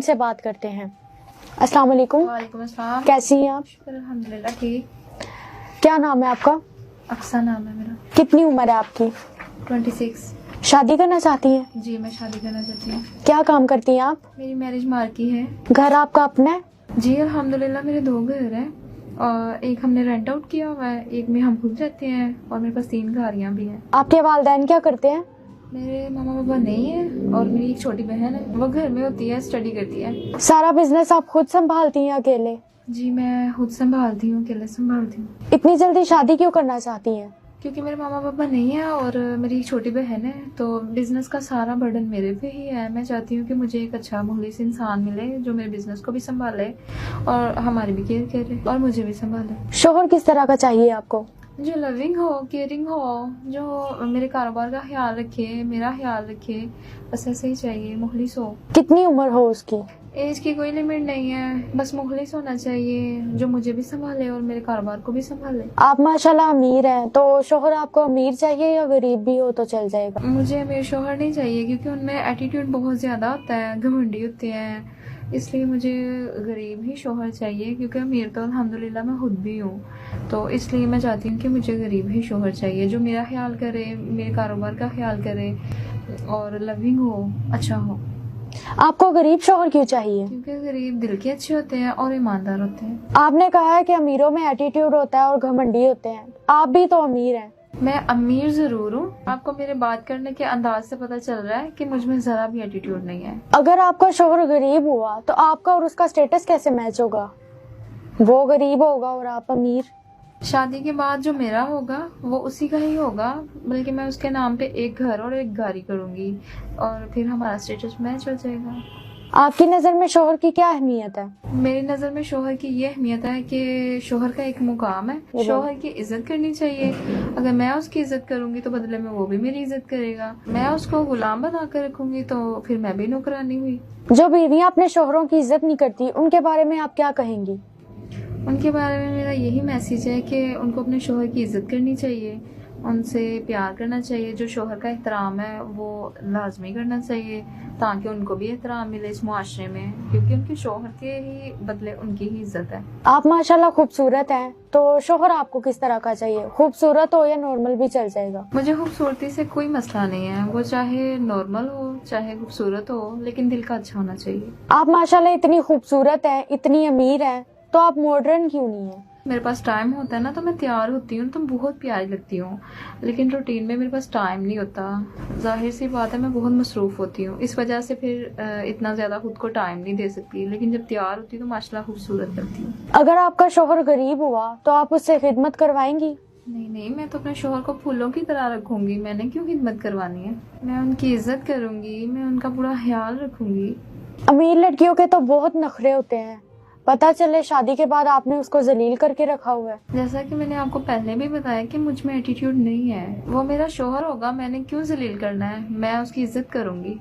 ان سے بات کرتے ہیں۔ السلام علیکم۔ وعلیکم السلام۔ کیسی ہیں آپ؟ شکر الحمدللہ ٹھیک۔ کیا نام ہے آپ کا؟ اقصیٰ نام ہے میرا۔ کتنی عمر ہے آپ کی؟ 26۔ شادی کرنا چاہتی ہیں؟ جی میں شادی کرنا چاہتی ہوں۔ کیا کام کرتی ہیں آپ؟ میری میرج مارکی ہے۔ گھر آپ کا اپنا ہے؟ جی الحمدللہ میرے 2 گھر ہیں، اور ایک ہم نے رینٹ آؤٹ کیا ہوا ہے، ایک میں ہم خود رہتے ہیں، اور میرے پاس 3 گاڑیاں بھی ہیں۔ آپ کے والدین کیا کرتے ہیں؟ میرے ماما پاپا نہیں ہیں، اور میری ایک چھوٹی بہن ہے، وہ گھر میں ہوتی ہے، اسٹڈی کرتی ہے۔ سارا بزنس آپ خود سنبھالتی ہیں اکیلے؟ جی میں خود سنبھالتی ہوں، اکیلے سنبھالتی ہوں۔ اتنی جلدی شادی کیوں کرنا چاہتی ہیں؟ کیونکہ میرے ماما پاپا نہیں ہیں اور میری ایک چھوٹی بہن ہے، تو بزنس کا سارا برڈن میرے پہ ہی ہے۔ میں چاہتی ہوں کہ مجھے ایک اچھا مخلص انسان ملے جو میرے بزنس کو بھی سنبھالے اور ہماری بھی کیئر کرے اور مجھے بھی سنبھالے۔ شوہر کس طرح کا چاہیے آپ کو؟ جو لونگ ہو، کیئرنگ ہو، جو میرے کاروبار کا خیال رکھے، میرا خیال رکھے، بس ایسے ہی چاہیے، مخلص ہو۔ کتنی عمر ہو اس کی؟ ایج کی کوئی لمٹ نہیں ہے، بس مخلص ہونا چاہیے جو مجھے بھی سنبھالے اور میرے کاروبار کو بھی سنبھالے۔ آپ ماشاءاللہ امیر ہیں، تو شوہر آپ کو امیر چاہیے یا غریب بھی ہو تو چل جائے گا؟ مجھے امیر شوہر نہیں چاہیے کیونکہ ان میں ایٹیٹیوڈ بہت زیادہ ہوتا ہے، گھمنڈی ہوتے ہیں، اس لیے مجھے غریب ہی شوہر چاہیے، کیونکہ امیر تو الحمدللہ میں خود بھی ہوں، تو اس لیے میں چاہتی ہوں کہ مجھے غریب ہی شوہر چاہیے جو میرا خیال کرے، میرے کاروبار کا خیال کرے اور لونگ ہو، اچھا ہو۔ آپ کو غریب شوہر کیوں چاہیے؟ کیونکہ غریب دل کے اچھے ہوتے ہیں اور ایماندار ہوتے ہیں۔ آپ نے کہا ہے کہ امیروں میں ایٹیٹیوڈ ہوتا ہے اور گھمنڈی ہوتے ہیں، آپ بھی تو امیر ہیں۔ میں امیر ضرور ہوں، آپ کو میرے بات کرنے کے انداز سے پتہ چل رہا ہے کہ مجھ میں ذرا بھی ایٹیٹیوڈ نہیں ہے۔ اگر آپ کا شوہر غریب ہوا تو آپ کا اور اس کا سٹیٹس کیسے میچ ہوگا؟ وہ غریب ہوگا اور آپ امیر۔ شادی کے بعد جو میرا ہوگا وہ اسی کا ہی ہوگا، بلکہ میں اس کے نام پہ ایک گھر اور ایک گاڑی کروں گی اور پھر ہمارا سٹیٹس میچ ہو جائے گا۔ آپ کی نظر میں شوہر کی کیا اہمیت ہے؟ میری نظر میں شوہر کی یہ اہمیت ہے کہ شوہر کا ایک مقام ہے، شوہر کی عزت کرنی چاہیے۔ اگر میں اس کی عزت کروں گی تو بدلے میں وہ بھی میری عزت کرے گا۔ میں اس کو غلام بنا کر رکھوں گی تو پھر میں بھی نوکرانی ہوئی۔ جو بیویاں اپنے شوہروں کی عزت نہیں کرتی ان کے بارے میں آپ کیا کہیں گی؟ ان کے بارے میں میرا یہی میسیج ہے کہ ان کو اپنے شوہر کی عزت کرنی چاہیے، ان سے پیار کرنا چاہیے، جو شوہر کا احترام ہے وہ لازمی کرنا چاہیے تاکہ ان کو بھی احترام ملے اس معاشرے میں، کیونکہ ان کے شوہر کے ہی بدلے ان کی ہی عزت ہے۔ آپ ماشاءاللہ خوبصورت ہیں، تو شوہر آپ کو کس طرح کا چاہیے؟ خوبصورت ہو یا نارمل بھی چل جائے گا؟ مجھے خوبصورتی سے کوئی مسئلہ نہیں ہے، وہ چاہے نارمل ہو چاہے خوبصورت ہو، لیکن دل کا اچھا ہونا چاہیے۔ آپ ماشاءاللہ اتنی خوبصورت ہیں، اتنی امیر ہیں، تو آپ ماڈرن کیوں نہیں ہیں؟ میرے پاس ٹائم ہوتا ہے نا تو میں تیار ہوتی ہوں، تو بہت پیاری لگتی ہوں، لیکن روٹین میں میرے پاس ٹائم نہیں ہوتا۔ ظاہر سی بات ہے میں بہت مصروف ہوتی ہوں، اس وجہ سے پھر اتنا زیادہ خود کو ٹائم نہیں دے سکتی، لیکن جب تیار ہوتی ہوں تو ماشاءاللہ خوبصورت لگتی ہوں۔ اگر آپ کا شوہر غریب ہوا تو آپ اس سے خدمت کروائیں گی؟ نہیں، میں تو اپنے شوہر کو پھولوں کی طرح رکھوں گی، میں نے کیوں خدمت کروانی ہے؟ میں ان کی عزت کروں گی، میں ان کا پورا خیال رکھوں گی۔ امیر لڑکیوں کے تو بہت نخرے ہوتے ہیں، پتہ چلے شادی کے بعد آپ نے اس کو ذلیل کر کے رکھا ہوا ہے۔ جیسا کہ میں نے آپ کو پہلے بھی بتایا کہ مجھ میں ایٹیٹیوڈ نہیں ہے، وہ میرا شوہر ہوگا، میں نے کیوں ذلیل کرنا ہے؟ میں اس کی عزت کروں گی۔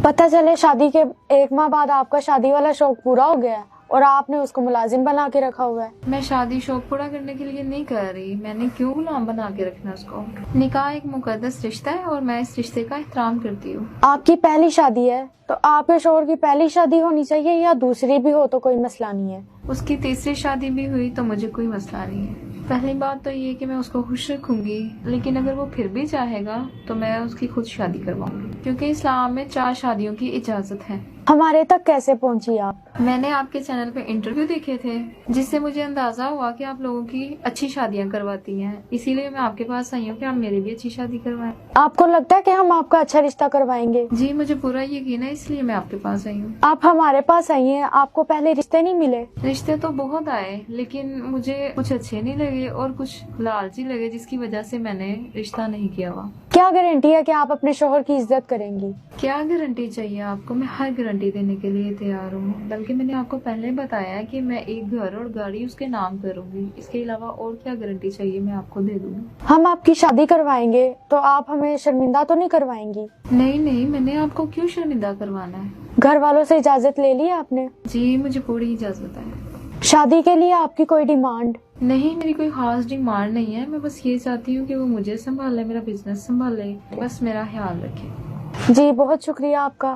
پتہ چلے شادی کے 1 ماہ بعد آپ کا شادی والا شوق پورا ہو گیا ہے اور آپ نے اس کو ملازم بنا کے رکھا ہوا ہے۔ میں شادی شوق پورا کرنے کے لیے نہیں کر رہی، میں نے کیوں غلام بنا کے رکھنا اس کو؟ نکاح ایک مقدس رشتہ ہے اور میں اس رشتے کا احترام کرتی ہوں۔ آپ کی پہلی شادی ہے تو آپ کے شوہر کی پہلی شادی ہونی چاہیے یا دوسری بھی ہو تو کوئی مسئلہ نہیں ہے؟ اس کی تیسری شادی بھی ہوئی تو مجھے کوئی مسئلہ نہیں ہے۔ پہلی بات تو یہ کہ میں اس کو خوش رکھوں گی، لیکن اگر وہ پھر بھی چاہے گا تو میں اس کی خود شادی کرواؤں گی، کیونکہ اسلام میں 4 شادیوں کی اجازت ہے۔ ہمارے تک کیسے پہنچی آپ؟ میں نے آپ کے چینل پہ انٹرویو دیکھے تھے جس سے مجھے اندازہ ہوا کہ آپ لوگوں کی اچھی شادیاں کرواتی ہیں، اسی لیے میں آپ کے پاس آئی ہوں کہ آپ میری بھی اچھی شادی کروائیں۔ آپ کو لگتا ہے کہ ہم آپ کا اچھا رشتہ کروائیں گے؟ جی مجھے پورا یقین ہے، اس لیے میں آپ کے پاس آئی ہوں۔ آپ ہمارے پاس آئی ہیں، آپ کو پہلے رشتے نہیں ملے؟ رشتے تو بہت آئے لیکن مجھے کچھ اچھے نہیں لگے اور کچھ لالچی لگے، جس کی وجہ سے میں نے رشتہ نہیں کیا ہوا۔ کیا گارنٹی ہے کہ آپ اپنے شوہر کی عزت کریں گی؟ کیا گارنٹی چاہیے آپ کو؟ میں ہر گارنٹی دینے کے لیے تیار ہوں، بلکہ میں نے آپ کو پہلے بتایا ہے کہ میں ایک گھر اور گاڑی اس کے نام کروں گی، اس کے علاوہ اور کیا گارنٹی چاہیے میں آپ کو دے دوں گی۔ ہم آپ کی شادی کروائیں گے تو آپ ہمیں شرمندہ تو نہیں کروائیں گی؟ نہیں، میں نے آپ کو کیوں شرمندہ کروانا ہے؟ گھر والوں سے اجازت لے لی آپ نے؟ جی مجھے پوری اجازت ہے۔ شادی کے لیے آپ کی کوئی ڈیمانڈ؟ نہیں، میری کوئی خاص ڈیمانڈ نہیں ہے، میں بس یہ چاہتی ہوں کہ وہ مجھے سنبھالے، میرا بزنس سنبھالے، بس میرا خیال رکھے۔ جی بہت شکریہ آپ کا۔